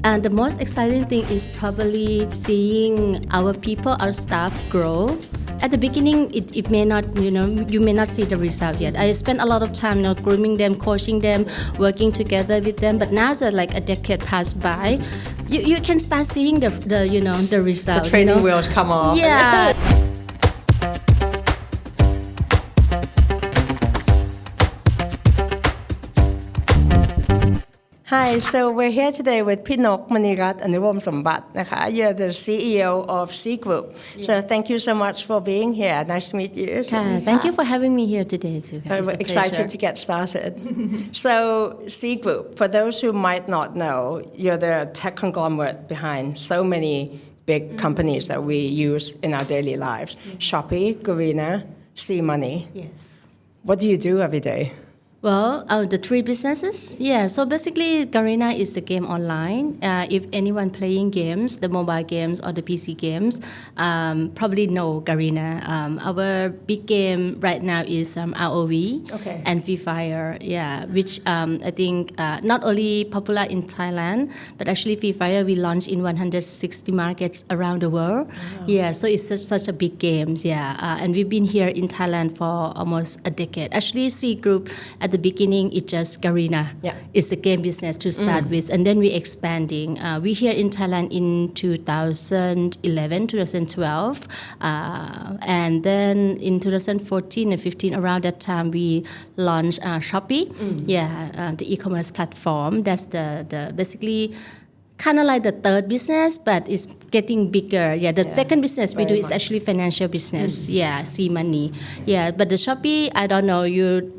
And the most exciting thing is probably seeing our people, our staff grow. At the beginning, it may not, you may not see the result yet. I spent a lot of time, grooming them, coaching them, working together with them. But now that like a decade passed by, you can start seeing the result. The training wheels come off. Yeah. Hi, so we're here today with Khun Maneerut Anulomsumbut. You're the CEO of C Group. Yeah. So thank you so much for being here. Nice to meet you. Thank you for having me here today too. I'm excited to get started. So C Group, for those who might not know, you're the tech conglomerate behind so many big companies that we use in our daily lives. Shopee, Garena, C Money. Yes. What do you do every day? Well, the three businesses, yeah. So basically, Garena is the game online. If anyone playing games, the mobile games or the PC games, probably know Garena. Our big game right now is ROV and Free Fire, yeah, which I think not only popular in Thailand, but actually Free Fire we launched in 160 markets around the world. Wow. Yeah, so it's such a big game, yeah. And we've been here in Thailand for almost a decade. Actually, C Group at the beginning, it's just Garena. Yeah. It's the game business to start with, and then we're expanding. We here in Thailand in 2011, 2012, and then in 2014 and 15, around that time, we launched Shopee. The e-commerce platform. That's the basically kind of like the third business, but it's getting bigger. Yeah, the second business we do is actually financial business. Yeah, C Money. Yeah, but the Shopee, I don't know. You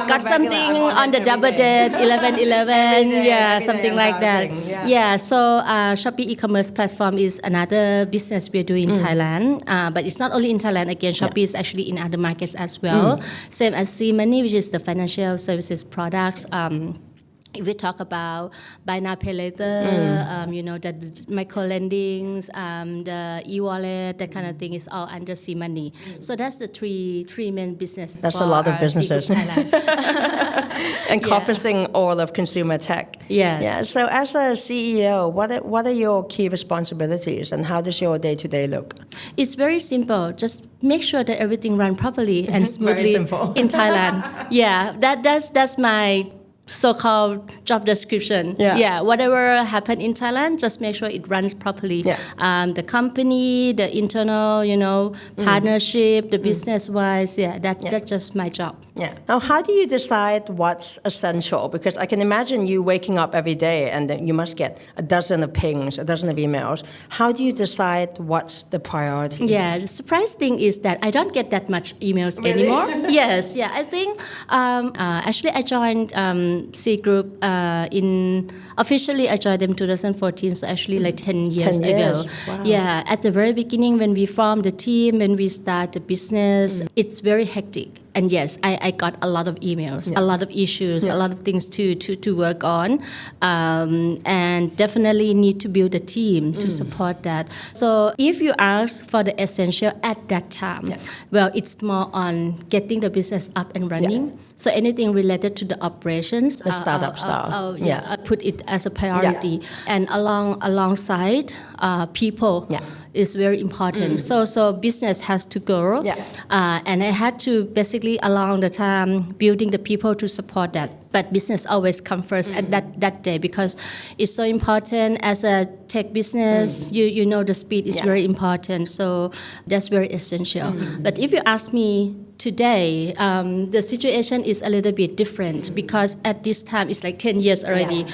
got something on the double date, 11/11. Yeah, something like that. Yeah. So Shopee e-commerce platform is another business we're doing in Thailand. But it's not only in Thailand. Again, Shopee is actually in other markets as well. Same as C Money, which is the financial services products. If we talk about buy now, pay later, the micro lendings, the e-wallet, that kind of thing is all under C Money. So that's the three main businesses. That's a lot of businesses. Encompassing all of consumer tech. Yeah. So as a CEO, what are your key responsibilities and how does your day-to-day look? It's very simple. Just make sure that everything runs properly and smoothly in Thailand. Yeah, that's my so-called job description. Yeah, whatever happened in Thailand, just make sure it runs properly. The company, the internal, partnership, the business-wise, that's just my job. Yeah. Now, how do you decide what's essential? Because I can imagine you waking up every day and then you must get a dozen of pings, a dozen of emails. How do you decide what's the priority? Yeah, the surprise thing is that I don't get that much emails anymore. Yes, yeah. I think actually I joined C Group officially I joined them 2014, so actually like 10 years ago. Wow. Yeah, at the very beginning when we formed the team, when we start the business, it's very hectic. And yes, I got a lot of emails, a lot of issues, a lot of things to work on, and definitely need to build a team to support that. So if you ask for the essential at that time, well, it's more on getting the business up and running. So anything related to the operations, the startup style, I put it as a priority, and alongside people. Is very important. So business has to grow, and I had to basically along the time building the people to support that. But business always comes first at that day because it's so important as a tech business. You know the speed is very important, so that's very essential. But if you ask me today, the situation is a little bit different because at this time it's like 10 years already.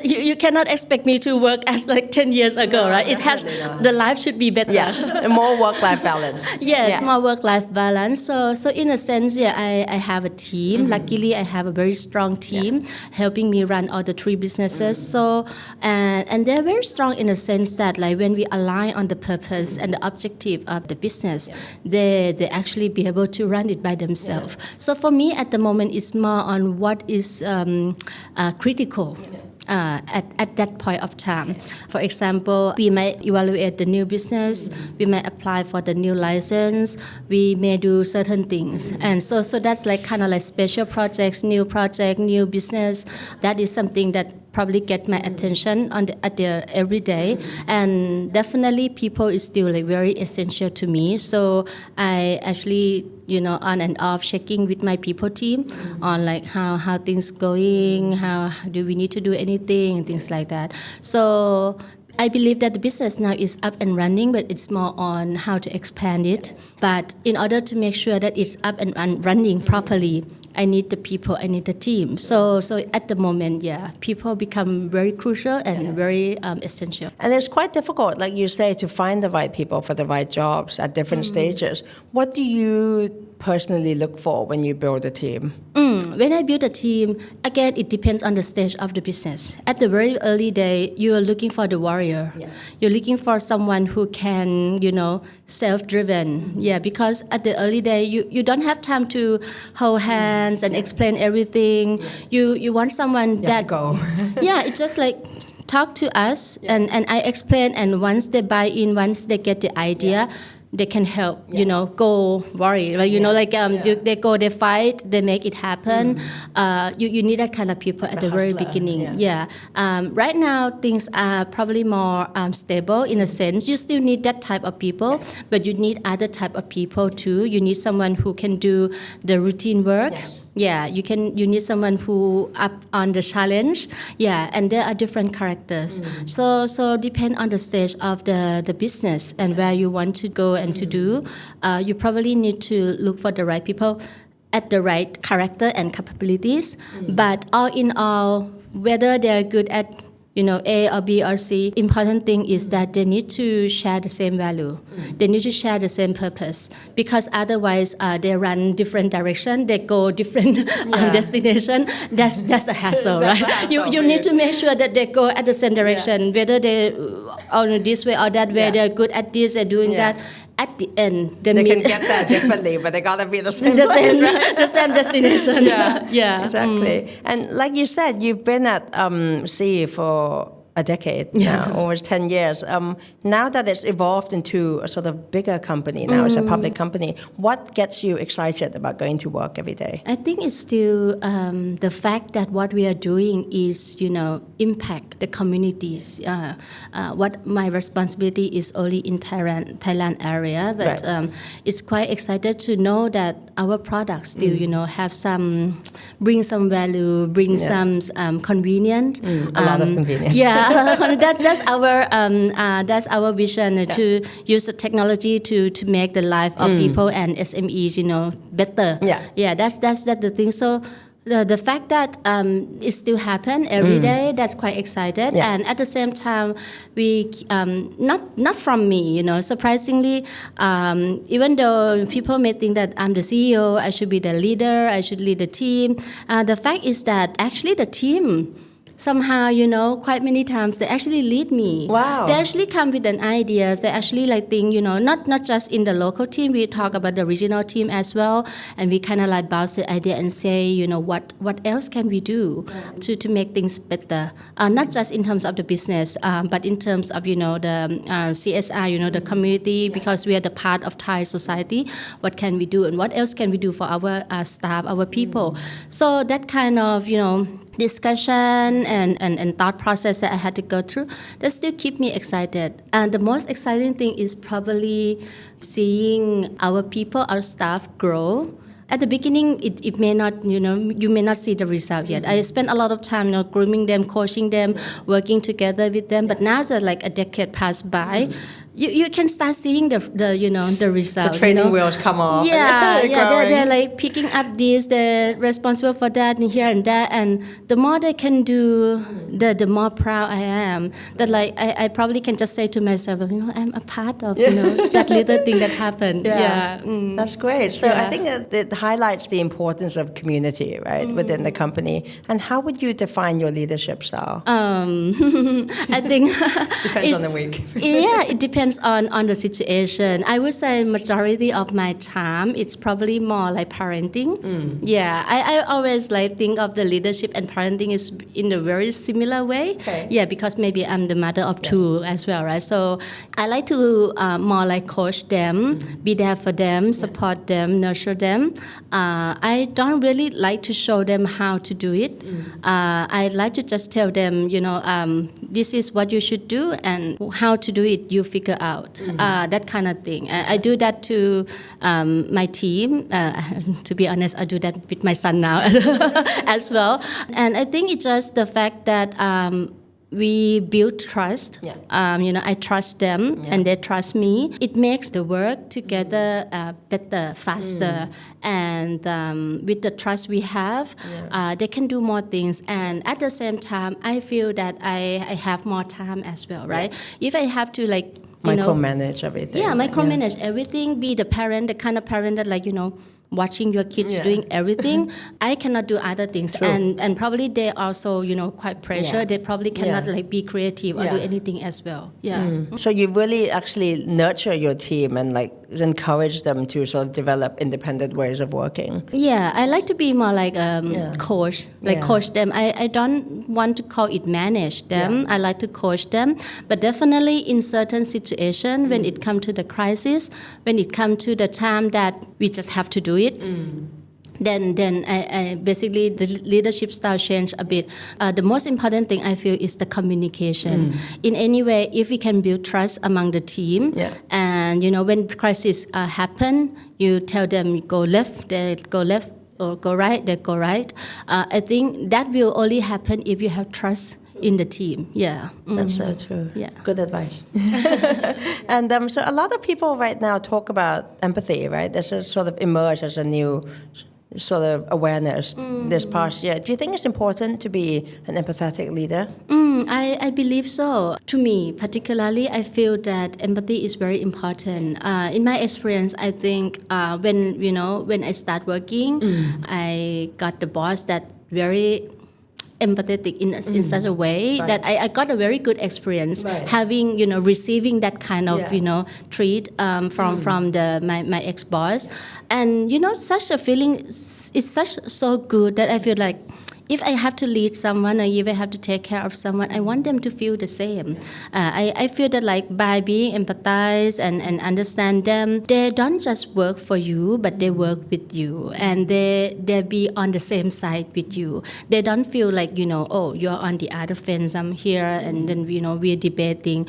You cannot expect me to work as like 10 years ago, right? It has the life should be better. More work-life balance. Yes, more work-life balance. So in a sense, I have a team. Luckily, I have a very strong team helping me run all the three businesses. So and they're very strong in a sense that like when we align on the purpose and the objective of the business, they actually be able to run it by themselves. So for me at the moment, it's more on what is critical. At that point of time. For example, we might evaluate the new business, we might apply for the new license, we may do certain things. And so that's like kind of like special projects, new business. That is something that probably get my attention at the every day. And definitely people is still like very essential to me. So I actually, on and off checking with my people team on like how things going, how do we need to do anything and things like that. So I believe that the business now is up and running, but it's more on how to expand it. But in order to make sure that it's up and running properly, I need the people, I need the team. So at the moment, people become very crucial and very essential. And it's quite difficult, like you say, to find the right people for the right jobs at different stages. What do you personally look for when you build a team? When I build a team, again, it depends on the stage of the business. At the very early day, you are looking for the warrior. Yeah. You're looking for someone who can, self-driven. Yeah, because at the early day, you don't have time to hold hands and explain everything. You want someone that go. It's just like talk to us and I explain, and once they buy in, once they get the idea, they can help, go worry, right? They go, they fight, they make it happen. You need that kind of people at the very beginning. Right now, things are probably more stable in a sense. You still need that type of people, but you need other type of people too. You need someone who can do the routine work. You need someone who up on the challenge. And there are different characters. So depend on the stage of the business and where you want to go and to do. You probably need to look for the right people at the right character and capabilities. But all in all, whether they're good at A or B or C, important thing is that they need to share the same value. They need to share the same purpose, because otherwise they run different direction, they go different destination. That's a hassle, right? You need to make sure that they go at the same direction, whether they on this way or that way, they're good at this, they're doing that. At the end, they can get there differently, but they gotta be the same. The same destination. Exactly. And like you said, you've been at C for a decade now, almost 10 years. Now that it's evolved into a sort of bigger company, now it's a public company, what gets you excited about going to work every day? I think it's still the fact that what we are doing is, impact the communities. What my responsibility is only in Thailand area, but it's quite excited to know that our products still, have bring some value, bring some convenience. A lot of convenience. That's our vision to use the technology to make the life of people and SMEs, better. That's the thing. So the fact that it still happen every day, that's quite excited. And at the same time, we not from me, surprisingly, even though people may think that I'm the CEO, I should be the leader, I should lead the team. The fact is that actually the team somehow, quite many times they actually lead me. Wow. They actually come with an idea. They actually think, not just in the local team, we talk about the regional team as well. And we kind of bounce the idea and say, what else can we do to make things better? Not just in terms of the business, but in terms of, the CSR, the community, because we are the part of Thai society. What can we do and what else can we do for our staff, our people? So that kind of, discussion and thought process that I had to go through, that still keep me excited. And the most exciting thing is probably seeing our people, our staff grow. At the beginning, it may not, you may not see the result yet. I spent a lot of time, grooming them, coaching them, working together with them. But now that a decade passed by, you can start seeing the result. The training wheels come off. They're picking up this, they're responsible for that and here and that, and the more they can do, the more proud I am. That I probably can just say to myself, I'm a part of that little thing that happened. That's great. So I think that it highlights the importance of community, right, within the company. And how would you define your leadership style? I think depends on the week. It depends depends on the situation. I would say majority of my time it's probably more like parenting. Yeah, I always like think of the leadership and parenting is in a very similar way. Okay. Yeah, because maybe I'm the mother of two as well, right? So I like to more like coach them, be there for them, support them, nurture them. I don't really like to show them how to do it. I like to just tell them, this is what you should do and how to do it, you figure out. That kind of thing. I do that to my team. To be honest, I do that with my son now as well. And I think it's just the fact that we build trust. I trust them and they trust me. It makes the work together better, faster. And with the trust we have, they can do more things. And at the same time, I feel that I have more time as well, right? If I have to micromanage everything. Yeah, micromanage everything, be the parent, the kind of parent that watching your kids doing everything. I cannot do other things. And probably they also, quite pressure. They probably cannot be creative or do anything as well. So you really actually nurture your team and encourage them to sort of develop independent ways of working. Yeah, I like to be more like coach, coach them. I don't want to call it manage them. I like to coach them. But definitely in certain situations, when it comes to the crisis, when it comes to the time that we just have to do it, then I basically the leadership style change a bit. The most important thing I feel is the communication. In any way, if we can build trust among the team, and when crisis happen, you tell them go left, they go left, or go right, they go right. I think that will only happen if you have trust in the team. That's so true. Good advice. And so a lot of people right now talk about empathy, right? This has sort of emerged as a new sort of awareness this past year. Do you think it's important to be an empathetic leader? I believe so. To me, particularly, I feel that empathy is very important. In my experience, I think when I start working, I got the boss that very empathetic in such a way that I got a very good experience having receiving that kind of treat from my ex-boss, and such a feeling is so good that I feel like if I have to lead someone or if I have to take care of someone, I want them to feel the same. I feel that by being empathize and understand them, they don't just work for you, but they work with you, and they be on the same side with you. They don't feel like oh, you're on the other fence, I'm here, and then we're debating.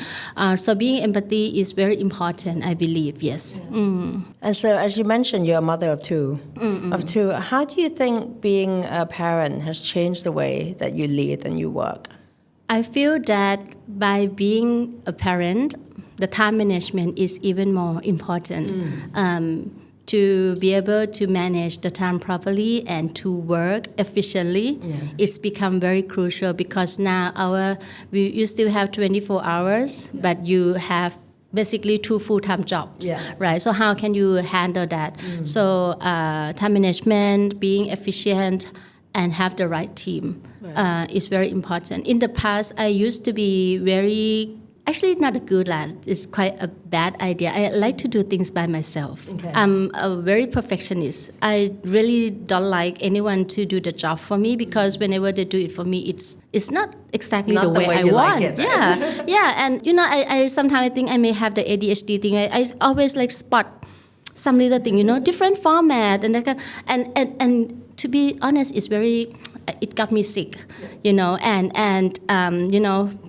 So being empathy is very important, I believe. Yes. And so, as you mentioned, you're a mother of two. How do you think being a parent has changed the way that you lead and you work? I feel that by being a parent, the time management is even more important. To be able to manage the time properly and to work efficiently, it's become very crucial because now you still have 24 hours, but you have basically 2 full-time jobs, right? So how can you handle that? So time management, being efficient, and have the right team is very important. In the past, I used to be very, actually not a good lad, it's quite a bad idea. I like to do things by myself. I'm a very perfectionist. I really don't like anyone to do the job for me because whenever they do it for me, it's not exactly the way I want. Like it, right? And I sometimes think I may have the ADHD thing. I always spot some little thing, different format and to be honest, it got me sick,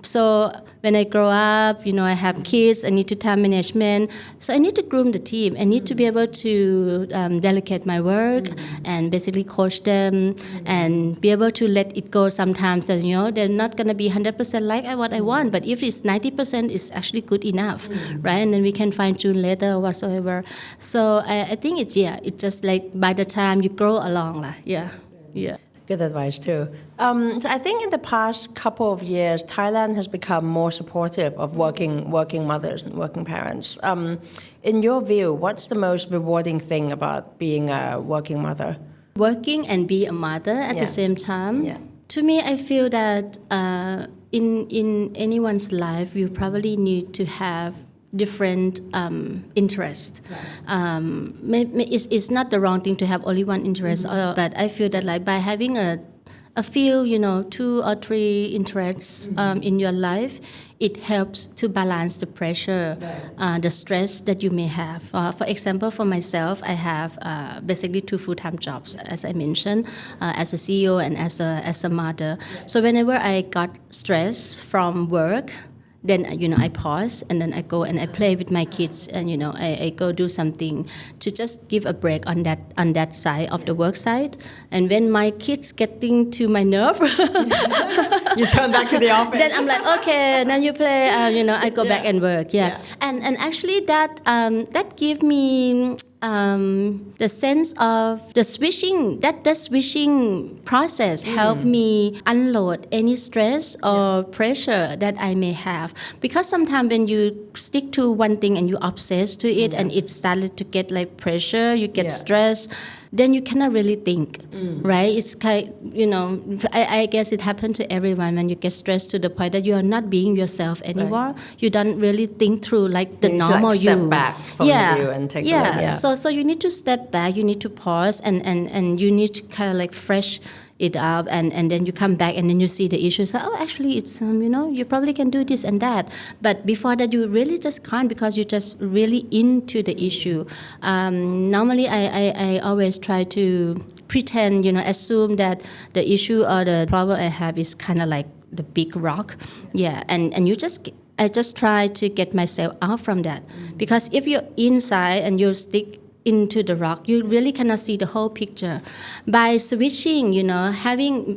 so when I grow up, I have kids, I need to time management, so I need to groom the team. I need to be able to delegate my work and basically coach them and be able to let it go sometimes that, they're not going to be 100% like what I want, but if it's 90%, it's actually good enough, right? And then we can fine tune later or whatsoever. So I think it's just by the time you grow along, Good advice too. So I think in the past couple of years, Thailand has become more supportive of working mothers and working parents. In your view, what's the most rewarding thing about being a working mother? Working and be a mother at the same time. To me, I feel that in anyone's life, you probably need to have different interest. It's not the wrong thing to have only one interest, but I feel that like by having a few, 2 or 3 interests in your life, it helps to balance the pressure, the stress that you may have. For example, for myself, I have basically 2 full-time jobs, as I mentioned, as a CEO and as a mother. So whenever I got stress from work, then I pause and then I go and I play with my kids and I go do something to just give a break on that side of the work side. And when my kids getting to my nerve, you turn back to the office. Then I'm like, okay, then you play. I go back and work. And actually that give me the sense of the switching. That switching process helped me unload any stress or pressure that I may have. Because sometimes when you stick to one thing and you obsess to it and it started to get like pressure, you get stress, then you cannot really think, right? It's kind, I guess it happened to everyone when you get stressed to the point that you are not being yourself anymore. You don't really think through like the normal you. Step back from you and take a look. So you need to step back, you need to pause and you need to kind of like fresh it up and then you come back and then you see the issues like, actually it's you probably can do this and that, but before that you really just can't because you're just really into the issue. Normally I always try to pretend, assume that the issue or the problem I have is kind of like the big rock, and I just try to get myself out from that, because if you're inside and you stick into the rock, you really cannot see the whole picture. By switching,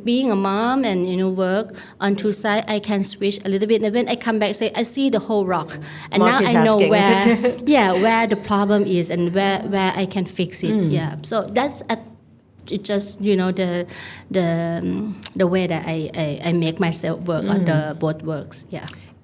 being a mom and work on 2 sides, I can switch a little bit. And when I come back, say I see the whole rock, and now I know where the problem is and where I can fix it. So that's it's just the way that I make myself work on the both works.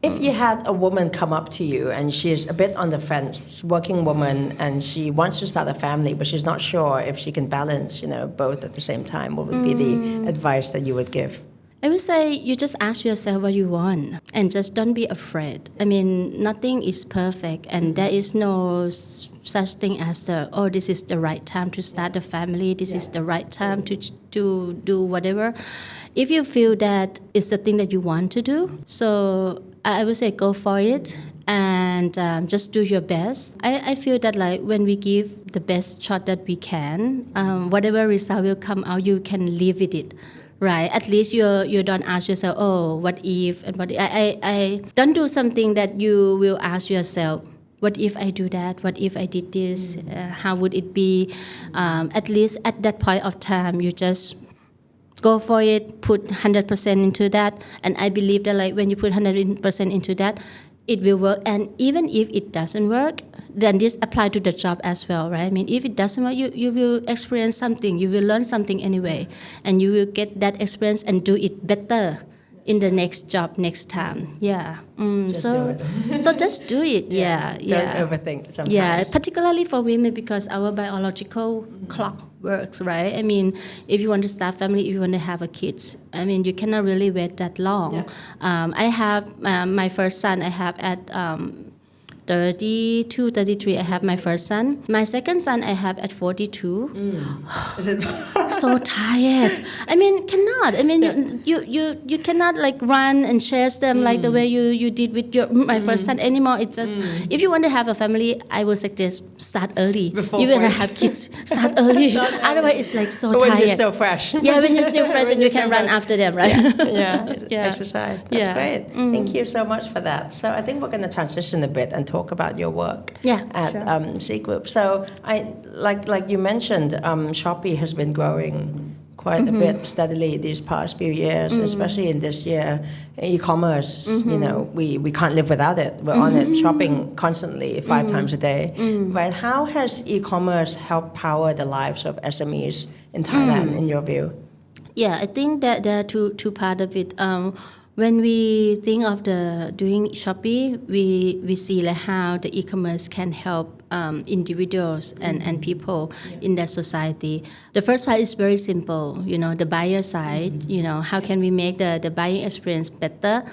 If you had a woman come up to you and she's a bit on the fence, working woman, and she wants to start a family, but she's not sure if she can balance, both at the same time, what would be the advice that you would give? I would say you just ask yourself what you want and just don't be afraid. I mean, nothing is perfect and there is no such thing as this is the right time to start a family, this is the right time to do whatever. If you feel that it's the thing that you want to do, so I would say go for it and just do your best. I feel that like when we give the best shot that we can, whatever result will come out, you can live with it. Right, at least you don't ask yourself, what if, and what I don't do something that you will ask yourself, what if I do that? What if I did this? How would it be? At least at that point of time, you just go for it, put 100% into that, and I believe that like when you put 100% into that, it will work. And even if it doesn't work, then this apply to the job as well, right? I mean, if it doesn't work, you will experience something, you will learn something anyway, and you will get that experience and do it better in the next job next time. So just do it. Don't overthink sometimes. Particularly for women, because our biological clock works, right? I mean, if you want to start family, if you want to have a kids, I mean, you cannot really wait that long. I have my first son, I have at 32, 33, I have my first son. My second son, I have at 42. Is it so tired? I mean, cannot. I mean, you cannot like run and chase them like the way you did with my first son anymore. It's just, if you want to have a family, I would suggest start early. Before you want to have kids, start early. Otherwise, it's like so tired. When you're still fresh. When you're still fresh and you can run after them, right? Exercise. That's great. Thank you so much for that. So I think we're going to transition a bit and talk about your work at C Group. So like you mentioned, Shopee has been growing quite a bit steadily these past few years, especially in this year. E-commerce, we can't live without it. We're on it, shopping constantly, 5 times a day. Right? How has e-commerce helped power the lives of SMEs in Thailand, in your view? I think that there are two parts of it. When we think of doing Shopee, we see like how the e-commerce can help individuals and people in that society. The first part is very simple, the buyer side, how can we make the buying experience better?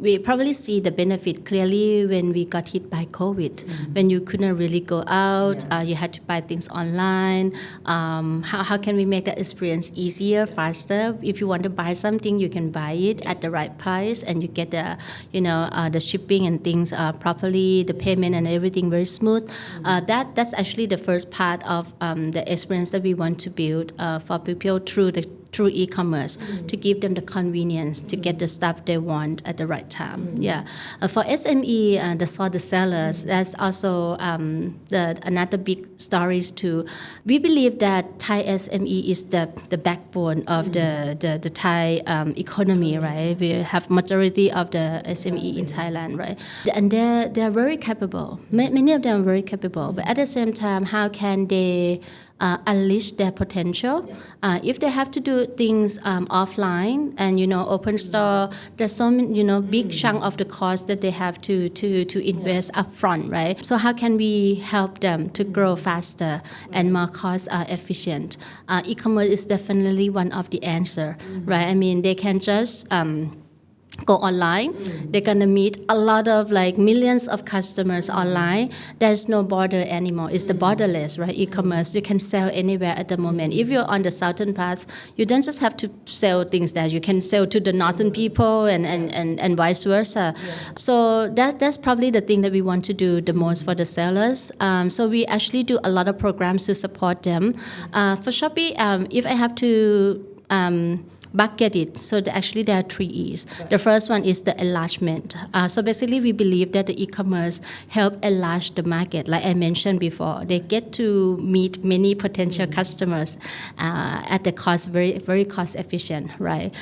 We probably see the benefit clearly when we got hit by COVID, when you couldn't really go out, you had to buy things online. How can we make that experience easier, faster? If you want to buy something, you can buy it at the right price, and you get the shipping and things properly, the payment and everything very smooth. That's actually the first part of the experience that we want to build for people through e-commerce, to give them the convenience to get the stuff they want at the right time. For SME, the sellers, that's also another big stories too. We believe that Thai SME is the backbone of the Thai economy, right? We have majority of the SME in Thailand, right? And they're very capable. Many of them are very capable, but at the same time, how can they unleash their potential? If they have to do things offline and open store, there's some big chunk of the cost that they have to invest upfront, right? So how can we help them to grow faster and more cost efficient? E-commerce is definitely one of the answer, right? I mean, they can just go online. They're gonna meet a lot of millions of customers online. There's no border anymore. It's the borderless, right? E-commerce. You can sell anywhere at the moment. If you're on the southern path, you don't just have to sell things there. You can sell to the northern people and vice versa. So that's probably the thing that we want to do the most for the sellers. So we actually do a lot of programs to support them. For Shopee, if I have to bucket it. So actually there are 3 E's. The first one is the enlargement. So basically we believe that the e-commerce help enlarge the market. Like I mentioned before, they get to meet many potential customers at the cost, very, very cost efficient, right?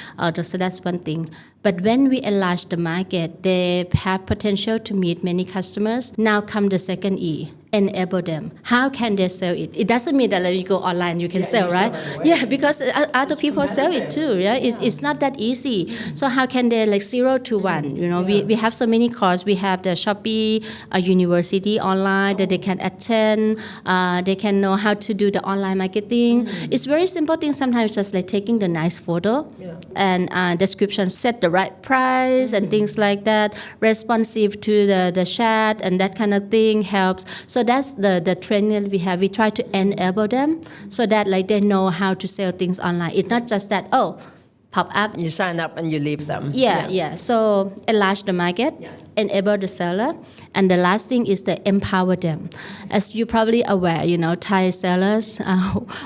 So that's one thing. But when we enlarge the market, they have potential to meet many customers. Now come the second E, enable them. How can they sell it? It doesn't mean that you go online, you can sell, right? Because other people sell it too, right? It's not that easy. So how can they 0 to 1? We have so many courses. We have the Shopee University online that they can attend. They can know how to do the online marketing. It's very simple things sometimes, just taking the nice photo and description, set the right price and things like that, responsive to the chat and that kind of thing helps. So that's the training we have. We try to enable them so that they know how to sell things online. It's not just that, pop up. You sign up and you leave them. So enlarge the market, enable the seller. And the last thing is to empower them. As you're probably aware, Thai sellers,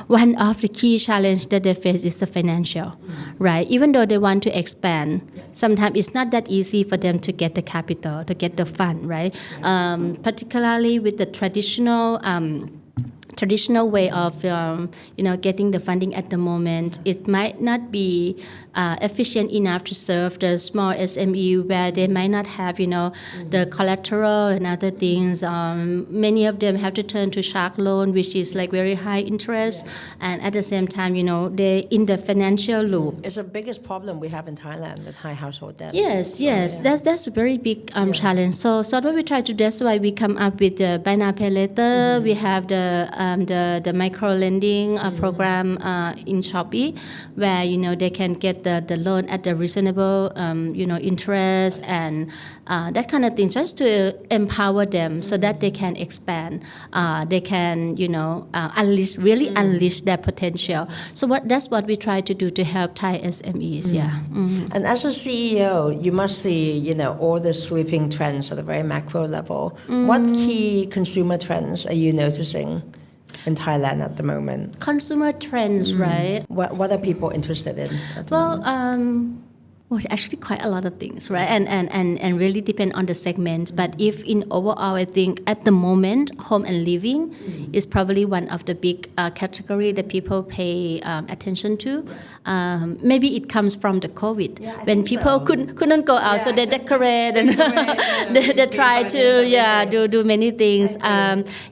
one of the key challenges that they face is the financial, right? Even though they want to expand, sometimes it's not that easy for them to get the capital, to get the fund, right? Particularly with the traditional way of getting the funding at the moment, it might not be efficient enough to serve the small SME where they might not have the collateral and other things. Many of them have to turn to shark loan, which is very high interest, and at the same time they're in the financial loop. It's the biggest problem we have in Thailand with high household debt. Yes, that's a very big challenge. So what we try to do, that's why we come up with the buy now pay later. We have the micro lending program in Shopee, where they can get the loan at the reasonable interest and that kind of thing, just to empower them so that they can expand. They can unleash their potential. So that's what we try to do to help Thai SMEs. And as a CEO, you must see all the sweeping trends at a very macro level. What key consumer trends are you noticing in Thailand at the moment? Consumer trends, right? What are people interested in at the moment? Actually quite a lot of things, right? And really depend on the segment. But if in overall, I think at the moment, home and living is probably one of the big category that people pay attention to. Maybe it comes from the COVID when people couldn't go out, so they decorate and they try to do many things.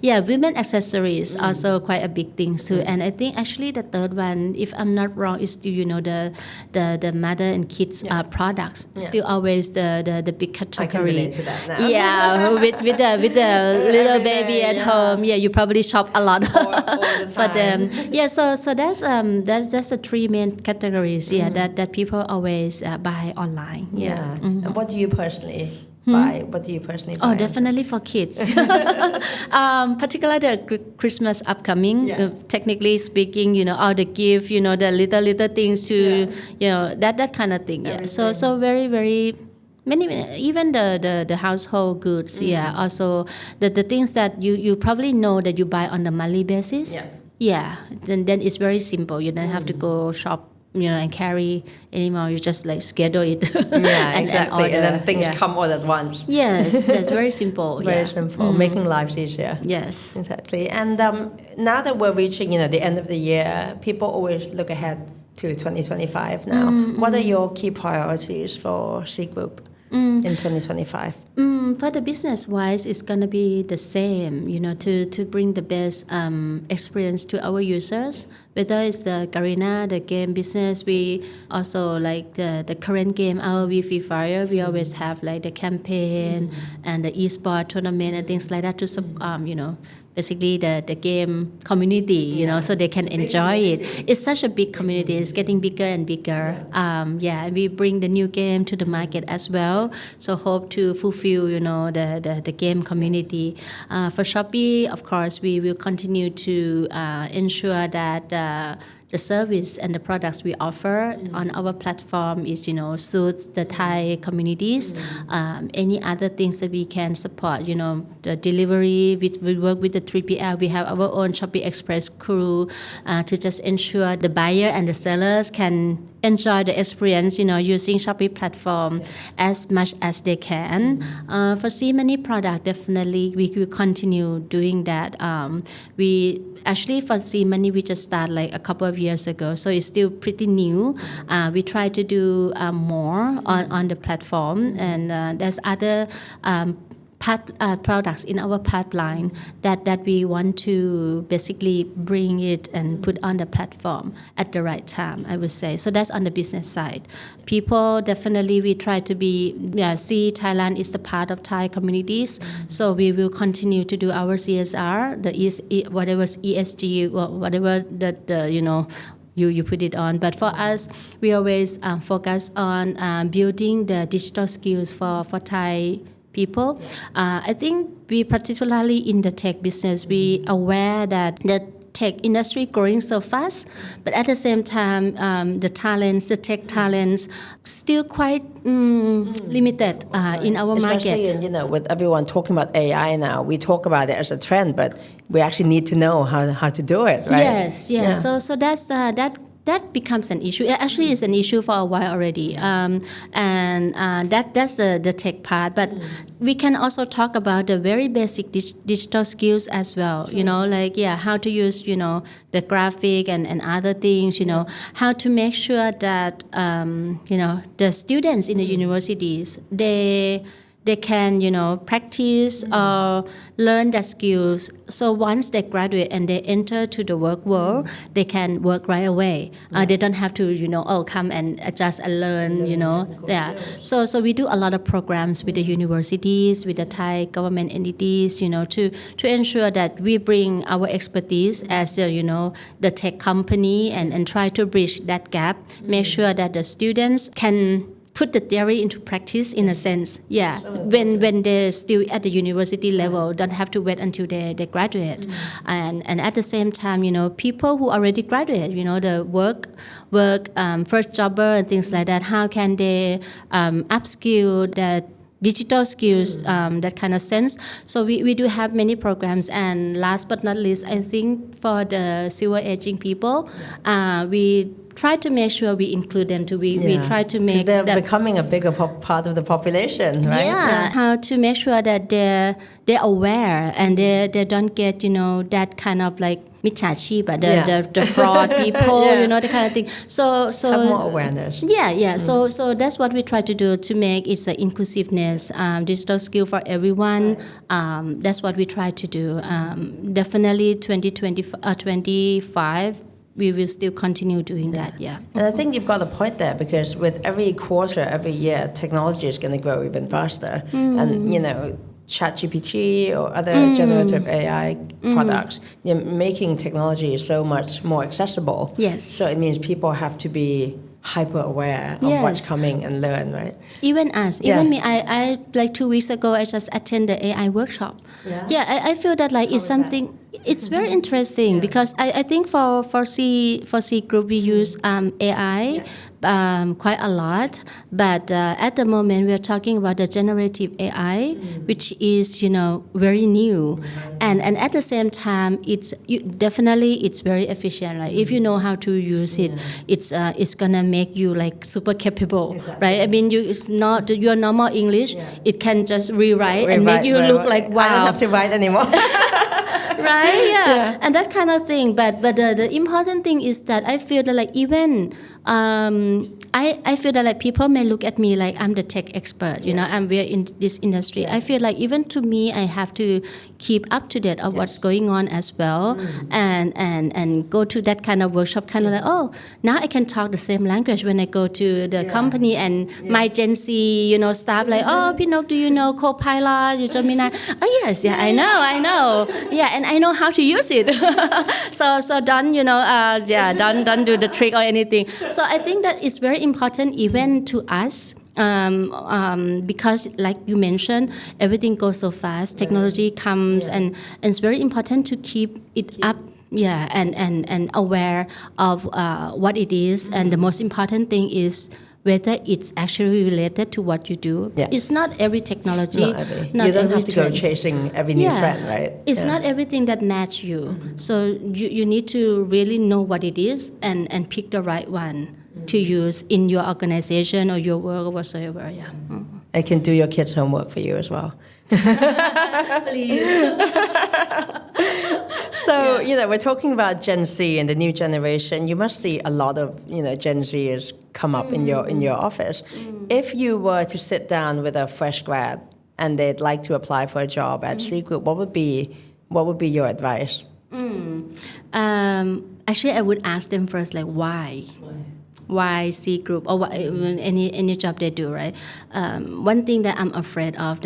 Women accessories also quite a big thing too. And I think actually the third one, if I'm not wrong, is still the mother and kids products. Still always the big category. I can relate to that now. Yeah, with the little baby at home. Yeah, you probably shop a lot All the for them. time. Yeah, so that's the three main categories. Yeah, that people always buy online. Yeah. And what do you personally buy? What do you personally buy? Oh, definitely for kids. Particularly the Christmas upcoming. Technically speaking, all the gift, the little things to, that kind of thing. Yeah. So very very. Many even the household goods. Also the things that you probably know that you buy on the monthly basis. Then it's very simple. You don't have to go shop and carry anymore. You just like schedule it. Exactly. And then things come all at once. Yes, that's very simple. Very simple, making lives easier. Yes, exactly. And now that we're reaching the end of the year, people always look ahead to 2025 now. What are your key priorities for C Group in 2025? For the business wise, it's gonna be the same. To bring the best experience to our users. Whether it's the Garena, the game business, we also like the current game, ROV Free Fire. We always have like the campaign and the esport tournament and things like that to basically the game community, so they can enjoy it. It's such a big community. It's getting bigger and bigger. And we bring the new game to the market as well. So hope to fulfill, the game community. For Shopee, of course, we will continue to ensure that the service and the products we offer on our platform is, suits the Thai communities. Any other things that we can support, the delivery, we work with the 3PL. We have our own Shopee Express crew to just ensure the buyer and the sellers can enjoy the experience, using Shopee platform as much as they can. For C-Money product, definitely we will continue doing that. We actually for C-Money we just started like a couple of years ago, so it's still pretty new. We try to do more on the platform, and there's other products in our pipeline that we want to basically bring it and put on the platform at the right time, I would say. So that's on the business side. People, definitely we try to see Thailand is the part of Thai communities. So we will continue to do our CSR, whatever ESG, or whatever you put it on. But for us, we always focus on building the digital skills for Thai people. I think we particularly in the tech business, we aware that the tech industry growing so fast, but at the same time, the tech talents, still quite limited in our market. Especially, with everyone talking about AI now, we talk about it as a trend, but we actually need to know how to do it, right? Yes. Yeah. So that's that becomes an issue. It actually is an issue for a while already, and that's the tech part. But we can also talk about the very basic digital skills as well. How to use the graphic and other things. How to make sure that the students in the universities they can practice or learn the skills. So once they graduate and they enter to the work world, they can work right away. They don't have to come and adjust and learn. So we do a lot of programs with the universities, with the Thai government entities, to ensure that we bring our expertise as the tech company and try to bridge that gap. Make sure that the students can put the theory into practice in a sense. When they're still at the university level, don't have to wait until they graduate. And at the same time, people who already graduate, the work first jobber and things like that, how can they upskill that digital skills, that kind of sense. So we do have many programs. And last but not least, I think for the silver aging people, we try to make sure we include them too. We try to make they're becoming a bigger part of the population, right? How to make sure that they're aware and they don't get that kind of like michachi, but the fraud people, the kind of thing. So have more awareness. So that's what we try to do to make it an inclusiveness, digital skill for everyone. That's what we try to do. Definitely 2025 we will still continue doing that. Yeah. And I think you've got a point there, because with every quarter, every year, technology is going to grow even faster. And, ChatGPT or other generative AI products, making technology so much more accessible. Yes. So it means people have to be hyper aware of what's coming and learn, right? Even us, even me, I like 2 weeks ago, I just attended the AI workshop. Yeah, I feel that like it's something. It's very interesting because I think for C group we use AI quite a lot, but at the moment we are talking about the generative AI, which is very new, and at the same time definitely it's very efficient. Like if you know how to use it, it's gonna make you like super capable, right? I mean, it's not your normal English. It can just rewrite and make you look like wow. I don't have to write anymore. Right? Yeah. And that kind of thing. But the important thing is that I feel that like even I feel that like people may look at me like I'm the tech expert, and we're in this industry. I feel like even to me, I have to keep up to date of what's going on as well, and go to that kind of workshop, kind of like, oh, now I can talk the same language when I go to the company, and my Gen Z, staff like, oh, Pinok, do you know Copilot, Gemini? Oh yes, I know, and I know how to use it. so don't don't do the trick or anything. So I think that it's very important even to us. Because like you mentioned, everything goes so fast, technology comes, and it's very important to keep it up, and aware of what it is. And the most important thing is whether it's actually related to what you do. It's not every technology. You don't have to go chasing every new trend, right? It's not everything that match you. So you need to really know what it is and pick the right one to use in your organization or your work or whatsoever. I can do your kids' homework for you as well. Please. So, we're talking about Gen Z and the new generation. You must see a lot of, Gen Zers come up in your office. If you were to sit down with a fresh grad and they'd like to apply for a job at C Group, what would be your advice? Actually, I would ask them first, like, why? Why C Group or any job they do, right? One thing that I'm afraid of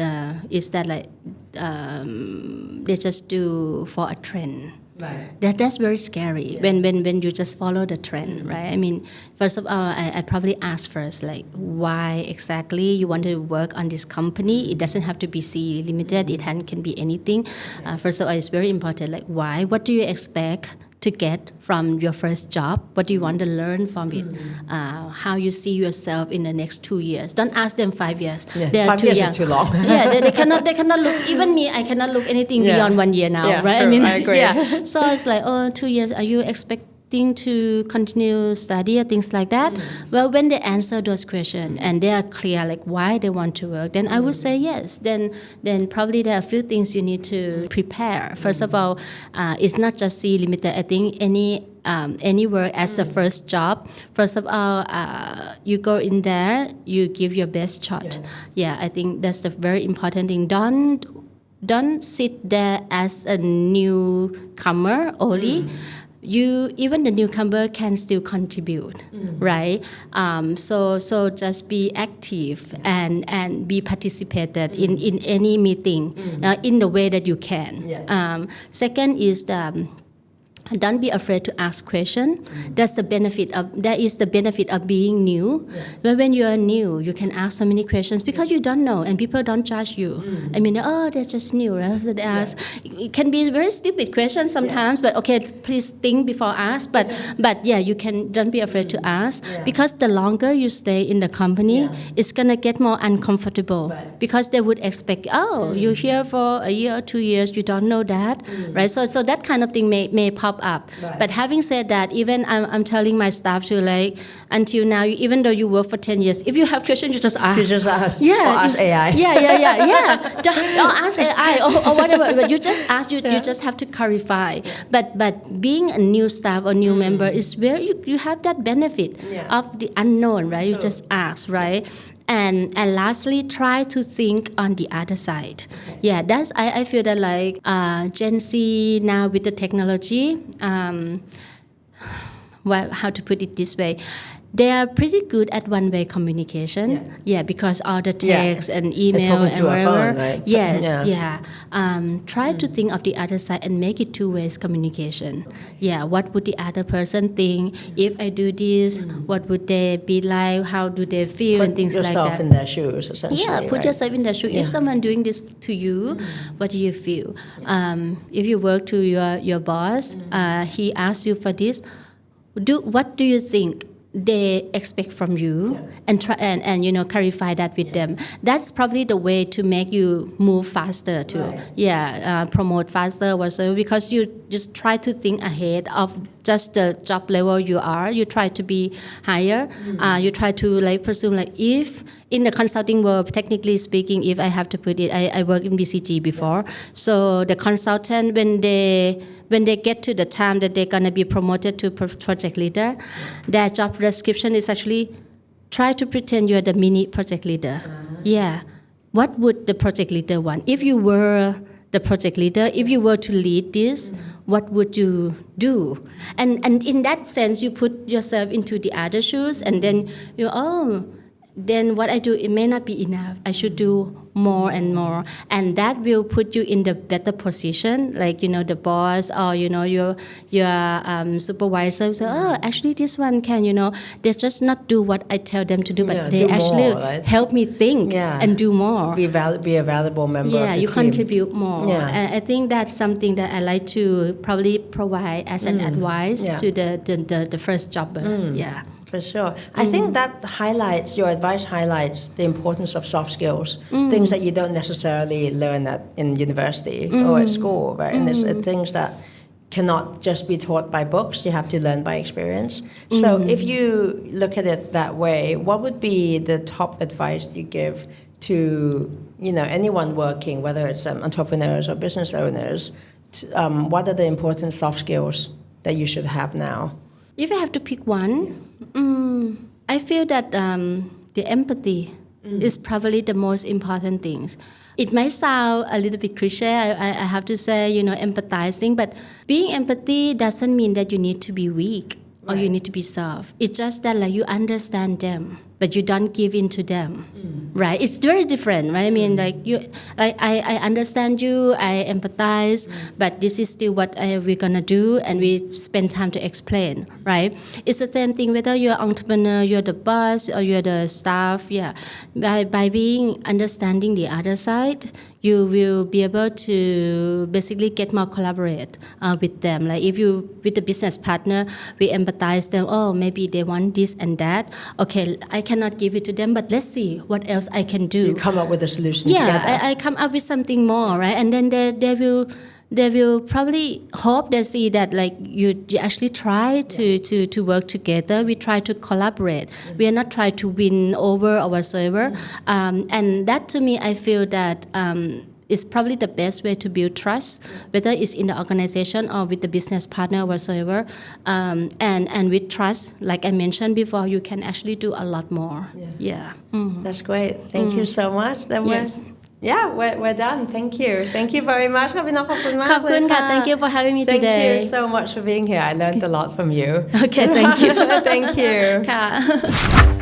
is that like they just do for a trend. Right. That's very scary when you just follow the trend, right? I mean, first of all, I probably ask first, like, why exactly you want to work on this company? It doesn't have to be C Limited. It can be anything. First of all, it's very important, like, why? What do you expect to get from your first job? What do you want to learn from it? How you see yourself in the next 2 years? Don't ask them 5 years. Yeah, 5 years is too long. They cannot look. Even me, I cannot look anything beyond 1 year now, right? True, I agree. So it's like, 2 years. Are you expecting to continue study or things like that? Well, when they answer those questions and they are clear like why they want to work, then I would say yes. Then probably there are a few things you need to prepare. First of all, it's not just C Limited. I think any work as the first job. First of all, you go in there, you give your best shot. I think that's the very important thing. Don't sit there as a newcomer only. Even the newcomer can still contribute, right? So just be active and be participated in any meeting in the way that you can. Second is don't be afraid to ask questions. That is the benefit of being new. But when you are new, you can ask so many questions because you don't know and people don't judge you. I mean, they're just new, right? So they ask. It can be very stupid questions sometimes, but okay, please think before ask. But you can. Don't be afraid to ask because the longer you stay in the company, it's gonna get more uncomfortable because they would expect, you're here for a year or 2 years, you don't know that, right? So that kind of thing may pop up. But having said that, even I'm telling my staff to like, until now, even though you work for 10 years, if you have questions, you just ask. You just ask. Or ask AI. Or ask AI or whatever. But you just ask. You just have to clarify. But being a new staff or new member is where you have that benefit of the unknown, right? You just ask, right? And lastly, try to think on the other side. That's I feel that like Gen Z now with the technology, how to put it this way. They are pretty good at one-way communication. Yeah, because all the text and email and whatever. Right? Yes, try to think of the other side and make it two-way communication. Yeah, what would the other person think? If I do this, what would they be like? How do they feel and things like that? Put yourself in their shoes, essentially. Yeah, put yourself in their shoes. If someone doing this to you, what do you feel? If you work to your boss, he asks you for this, what do you think they expect from you, and try and clarify that with them. That's probably the way to make you move faster to promote faster also, because you just try to think ahead of just the job level you are. You try to be higher. You try to presume if in the consulting world, technically speaking, if I have to put it, I worked in BCG before. So the consultant, when they get to the time that they're gonna be promoted to project leader, their job description is actually try to pretend you're the mini project leader. Yeah. What would the project leader want? If you were the project leader, if you were to lead this, what would you do? And in that sense, you put yourself into the other shoes, and then then what I do, it may not be enough. I should do more and more. And that will put you in the better position, the boss or, your supervisor will say, actually this one can, they just not do what I tell them to do, but they actually help me think and do more. Be a valuable member of the team. You contribute more. And I think that's something that I like to probably provide as an advice to the first jobber. For sure. I think that your advice highlights the importance of soft skills, things that you don't necessarily learn in university or at school, right? And it's things that cannot just be taught by books, you have to learn by experience. So if you look at it that way, what would be the top advice you give to anyone working, whether it's entrepreneurs or business owners? What are the important soft skills that you should have now? If I have to pick one, I feel that the empathy is probably the most important things. It might sound a little bit cliche, I have to say, empathizing, but being empathy doesn't mean that you need to be weak or you need to be soft. It's just that you understand them, but you don't give in to them, right? It's very different, right? I mean, I understand you, I empathize, but this is still what we're gonna do, and we spend time to explain, right? It's the same thing whether you're an entrepreneur, you're the boss, or you're the staff. By being understanding the other side, you will be able to basically get more collaborate with them. If you with the business partner, we empathize them. Oh, maybe they want this and that. Okay, I cannot give it to them, but let's see what else I can do. You come up with a solution together. I come up with something more, right? And then they will probably hope they see that you actually try to work together. We try to collaborate. We are not trying to win over or whatsoever. And that to me, I feel that is probably the best way to build trust, whether it's in the organization or with the business partner or whatsoever. And with trust, like I mentioned before, you can actually do a lot more. That's great. Thank you so much. That was we're done. Thank you. Thank you very much. ขอบคุณมากเลยค่ะ Thank you for having me today. Thank you so much for being here. I learned a lot from you. Okay, thank you. Thank you. ค่ะ